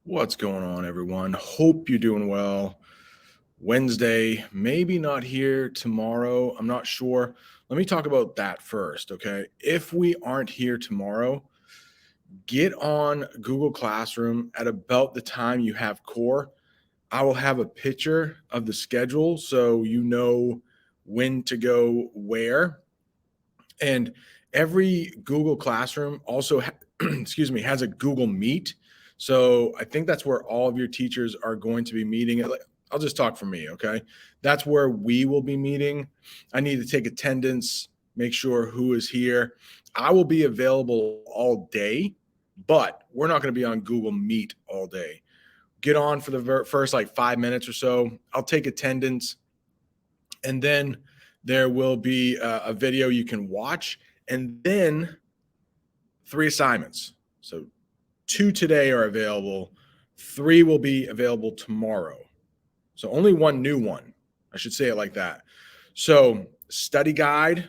What's going on, everyone? Hope you're doing well. Wednesday, maybe not here tomorrow. I'm not sure. Let me talk about that first, okay? If we aren't here tomorrow, get on Google Classroom at about the time you have core. I will have a picture of the schedule so you know when to go where. And every Google Classroom also, excuse me, has a Google Meet. So I think that's where all of your teachers are going to be meeting. I'll just talk for me, okay? That's where we will be meeting. I need to take attendance, make sure who is here. I will be available all day, but we're not going to be on Google Meet all day. Get on for the first like 5 minutes or so. I'll take attendance, and then there will be a video you can watch, and then 3 assignments. So 2 today are available. 3 will be available tomorrow. So only 1 new one. I should say it like that. So study guide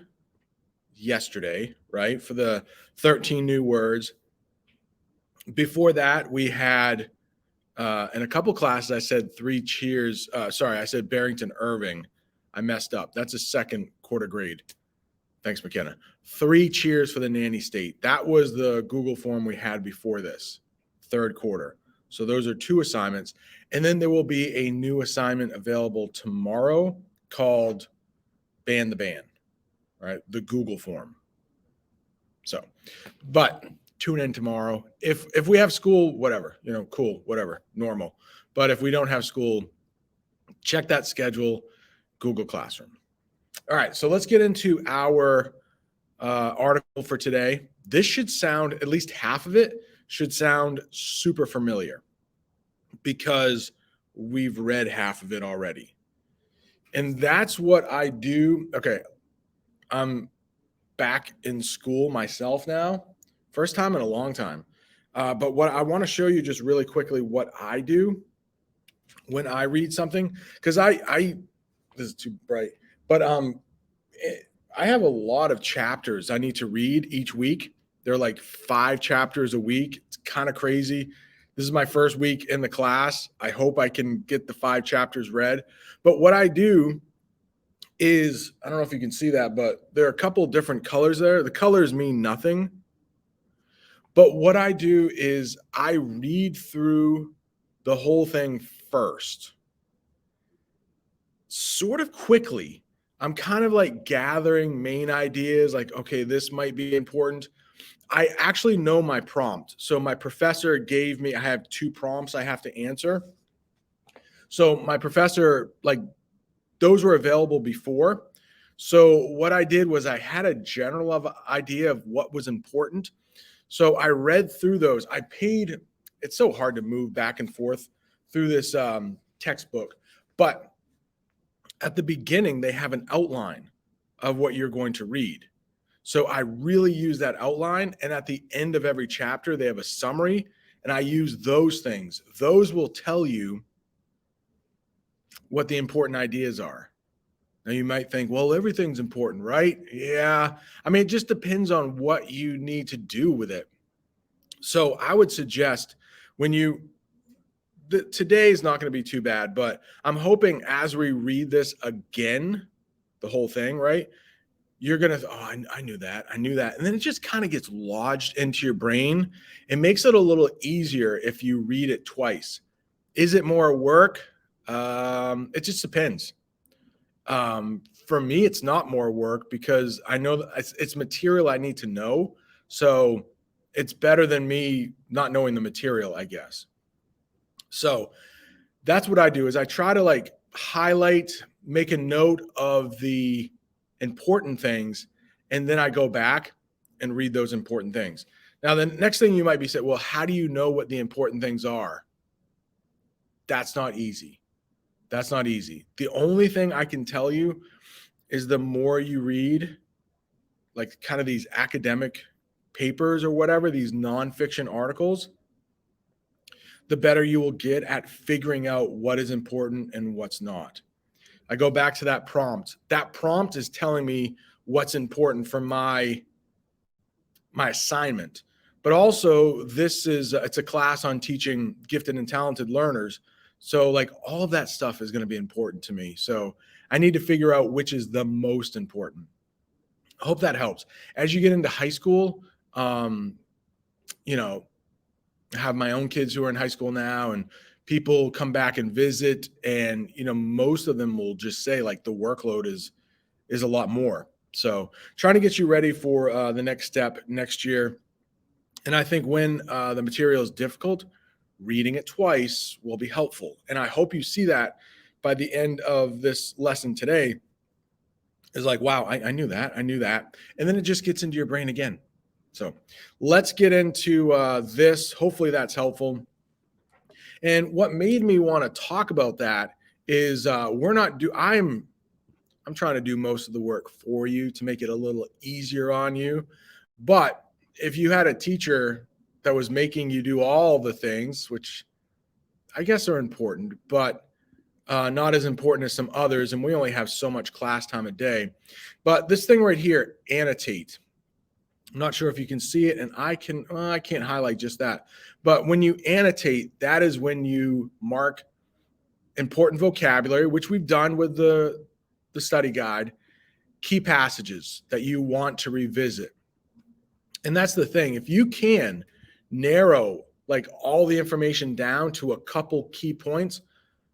yesterday, right? For the 13 new words. Before that, we had in a couple classes, I said 3 cheers. I said Barrington Irving. I messed up. That's a second quarter grade. Thanks, McKenna. 3 cheers for the nanny state. That was the Google form we had before this, third quarter. So those are 2 assignments. And then there will be a new assignment available tomorrow called Ban the Ban, right? The Google form. So, but tune in tomorrow. If we have school, whatever, cool, whatever, normal. But if we don't have school, check that schedule, Google Classroom. All right, so let's get into our article for today. This should sound, at least half of it should sound super familiar because we've read half of it already. And that's what I do. Okay, I'm back in school myself now. First time in a long time. But what I want to show you just really quickly what I do when I read something, because I this is too bright, but I have a lot of chapters I need to read each week. They're like 5 chapters a week. It's kind of crazy. This is my first week in the class. I hope I can get the 5 chapters read. But what I do is, I don't know if you can see that, but there are a couple different colors there. The colors mean nothing. But what I do is I read through the whole thing first, sort of quickly. I'm kind of like gathering main ideas, like, okay, this might be important. I actually know my prompt. So my professor gave me, I have 2 prompts I have to answer. So my professor, like, those were available before. So what I did was I had a general idea of what was important. So I read through those. It's so hard to move back and forth through this textbook, but at the beginning, they have an outline of what you're going to read. So I really use that outline. And at the end of every chapter, they have a summary. And I use those things. Those will tell you what the important ideas are. Now, you might think, well, everything's important, right? Yeah. I mean, it just depends on what you need to do with it. So I would suggest today is not going to be too bad, but I'm hoping as we read this again, the whole thing, right? You're going to, I knew that. I knew that. And then it just kind of gets lodged into your brain. It makes it a little easier if you read it twice. Is it more work? It just depends. For me, it's not more work because I know that it's material I need to know. So it's better than me not knowing the material, I guess. So that's what I do is I try to like highlight, make a note of the important things, and then I go back and read those important things. Now, the next thing you might be saying, well, how do you know what the important things are? That's not easy. That's not easy. The only thing I can tell you is the more you read, like kind of these academic papers or whatever, these nonfiction articles, the better you will get at figuring out what is important and what's not. I go back to that prompt. That prompt is telling me what's important for my assignment. But also, it's a class on teaching gifted and talented learners. So like all of that stuff is going to be important to me. So I need to figure out which is the most important. I hope that helps. As you get into high school, um, you know, I have my own kids who are in high school now, and people come back and visit, and most of them will just say like the workload is a lot more. So trying to get you ready for the next step next year. And I think when the material is difficult, reading it twice will be helpful. And I hope you see that by the end of this lesson today is like, wow, I knew that. I knew that. And then it just gets into your brain again. So let's get into this. Hopefully that's helpful. And what made me want to talk about that is I'm trying to do most of the work for you to make it a little easier on you. But if you had a teacher that was making you do all the things, which I guess are important, but not as important as some others, and we only have so much class time a day. But this thing right here, annotate. I'm not sure if you can see it, and I can't highlight just that. But when you annotate, that is when you mark important vocabulary, which we've done with the study guide, key passages that you want to revisit. And that's the thing. If you can narrow like all the information down to a couple key points,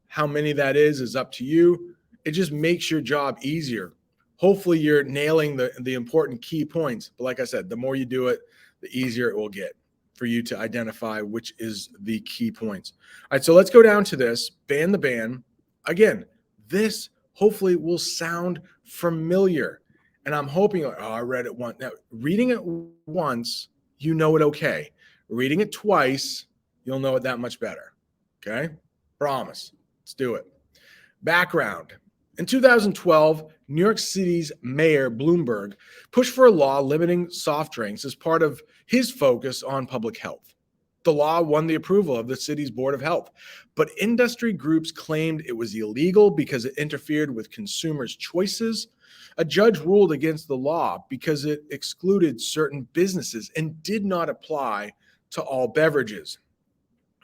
how many that is up to you. It just makes your job easier. Hopefully you're nailing the important key points. But like I said, the more you do it, the easier it will get for you to identify which is the key points. All right, so let's go down to this, ban the ban. Again, this hopefully will sound familiar. And I'm hoping, I read it once. Now, reading it once, you know it okay. Reading it twice, you'll know it that much better. Okay? Promise. Let's do it. Background. In 2012, New York City's Mayor Bloomberg pushed for a law limiting soft drinks as part of his focus on public health. The law won the approval of the city's Board of Health, but industry groups claimed it was illegal because it interfered with consumers' choices. A judge ruled against the law because it excluded certain businesses and did not apply to all beverages.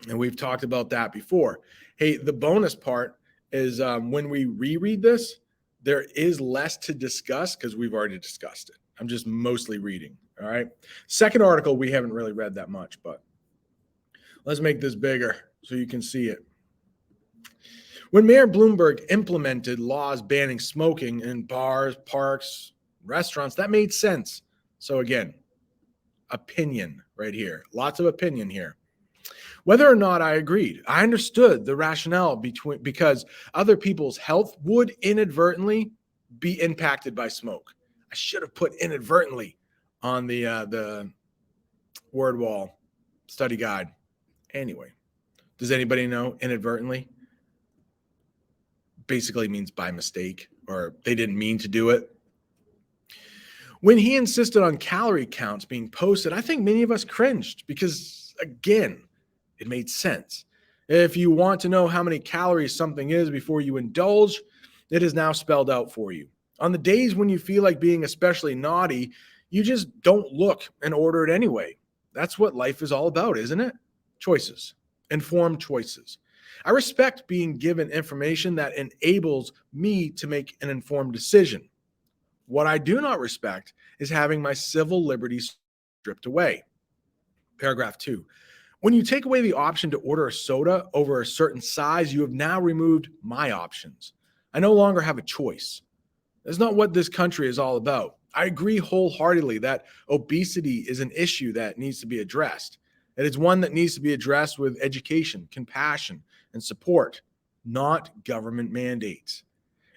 And we've talked about that before. Hey, the bonus part is when we reread this, there is less to discuss because we've already discussed it. I'm just mostly reading. All right. Second article, we haven't really read that much, but let's make this bigger so you can see it. When Mayor Bloomberg implemented laws banning smoking in bars, parks, restaurants, that made sense. So again, opinion right here. Lots of opinion here. Whether or not I agreed, I understood the rationale because other people's health would inadvertently be impacted by smoke. I should have put inadvertently on the word wall study guide. Anyway, does anybody know inadvertently? Basically means by mistake, or they didn't mean to do it. When he insisted on calorie counts being posted, I think many of us cringed because, again, it made sense. If you want to know how many calories something is before you indulge, it is now spelled out for you. On the days when you feel like being especially naughty, you just don't look and order it anyway. That's what life is all about, isn't it? Choices, informed choices. I respect being given information that enables me to make an informed decision. What I do not respect is having my civil liberties stripped away. Paragraph 2. When you take away the option to order a soda over a certain size, you have now removed my options. I no longer have a choice. That's not what this country is all about. I agree wholeheartedly that obesity is an issue that needs to be addressed. It is one that needs to be addressed with education, compassion, and support, not government mandates.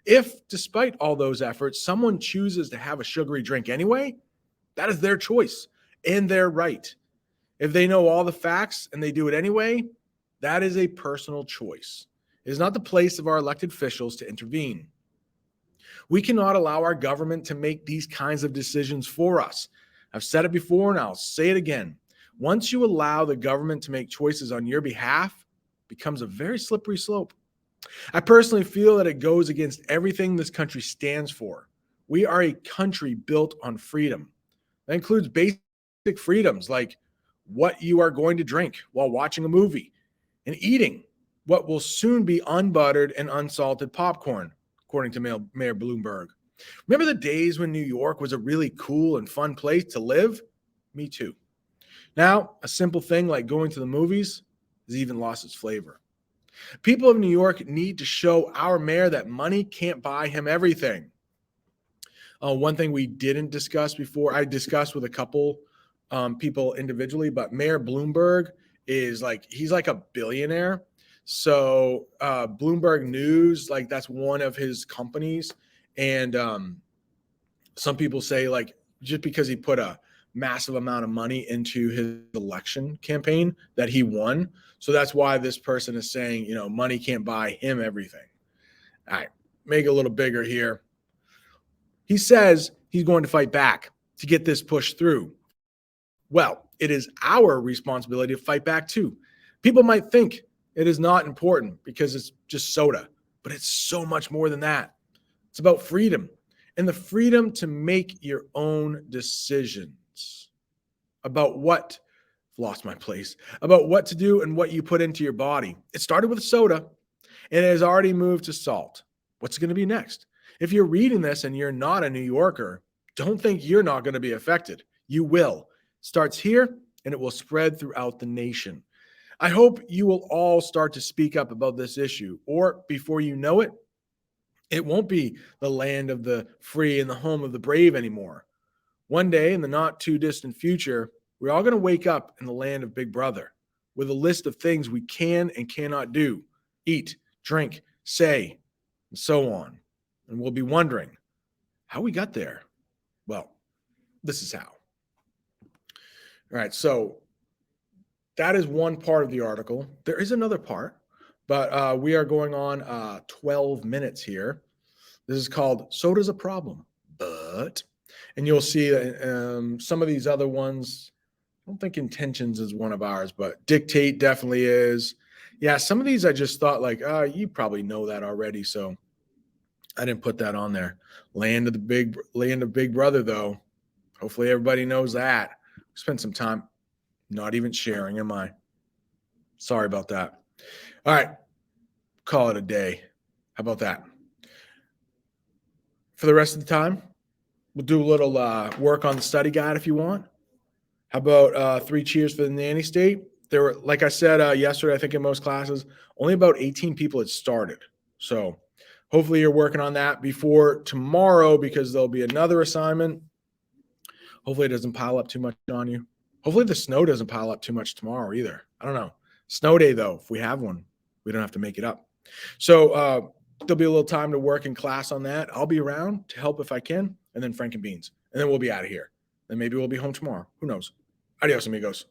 If, despite all those efforts, someone chooses to have a sugary drink anyway, that is their choice and their right. If they know all the facts and they do it anyway, that is a personal choice. It is not the place of our elected officials to intervene. We cannot allow our government to make these kinds of decisions for us. I've said it before and I'll say it again. Once you allow the government to make choices on your behalf, it becomes a very slippery slope. I personally feel that it goes against everything this country stands for. We are a country built on freedom. That includes basic freedoms like what you are going to drink while watching a movie, and eating what will soon be unbuttered and unsalted popcorn, according to Mayor Bloomberg. Remember the days when New York was a really cool and fun place to live? Me too. Now, a simple thing like going to the movies has even lost its flavor. People of New York need to show our mayor that money can't buy him everything. One thing we didn't discuss before, I discussed with a couple people individually, but Mayor Bloomberg he's like a billionaire. So Bloomberg News, like that's one of his companies. And some people say like just because he put a massive amount of money into his election campaign that he won. So that's why this person is saying, money can't buy him everything. All right, make it a little bigger here. He says he's going to fight back to get this pushed through. Well, it is our responsibility to fight back too. People might think it is not important because it's just soda, but it's so much more than that. It's about freedom and the freedom to make your own decisions about what about what to do and what you put into your body. It started with soda and it has already moved to salt. What's going to be next? If you're reading this and you're not a New Yorker, don't think you're not going to be affected. You will. It starts here and it will spread throughout the nation. I hope you will all start to speak up about this issue, or before you know it, it won't be the land of the free and the home of the brave anymore. One day in the not too distant future, we're all going to wake up in the land of Big Brother with a list of things we can and cannot do, eat, drink, say, and so on. And we'll be wondering how we got there. Well, this is how. All right, so that is one part of the article. There is another part, but we are going on 12 minutes here. This is called Soda's a Problem, but, and you'll see some of these other ones. I don't think Intentions is one of ours, but Dictate definitely is. Yeah, some of these I just thought like, you probably know that already, so I didn't put that on there. Land of Big Brother, though. Hopefully everybody knows that. Spend some time not even sharing, am I? Sorry about that. All right, call it a day. How about that? For the rest of the time, we'll do a little work on the study guide if you want. How about 3 cheers for the nanny state? There were, like I said yesterday, I think in most classes, only about 18 people had started. So hopefully you're working on that before tomorrow because there'll be another assignment. Hopefully it doesn't pile up too much on you. Hopefully the snow doesn't pile up too much tomorrow either. I don't know. Snow day, though, if we have one, we don't have to make it up. So there'll be a little time to work in class on that. I'll be around to help if I can, and then Frank and Beans. And then we'll be out of here. Then maybe we'll be home tomorrow. Who knows? Adios, amigos.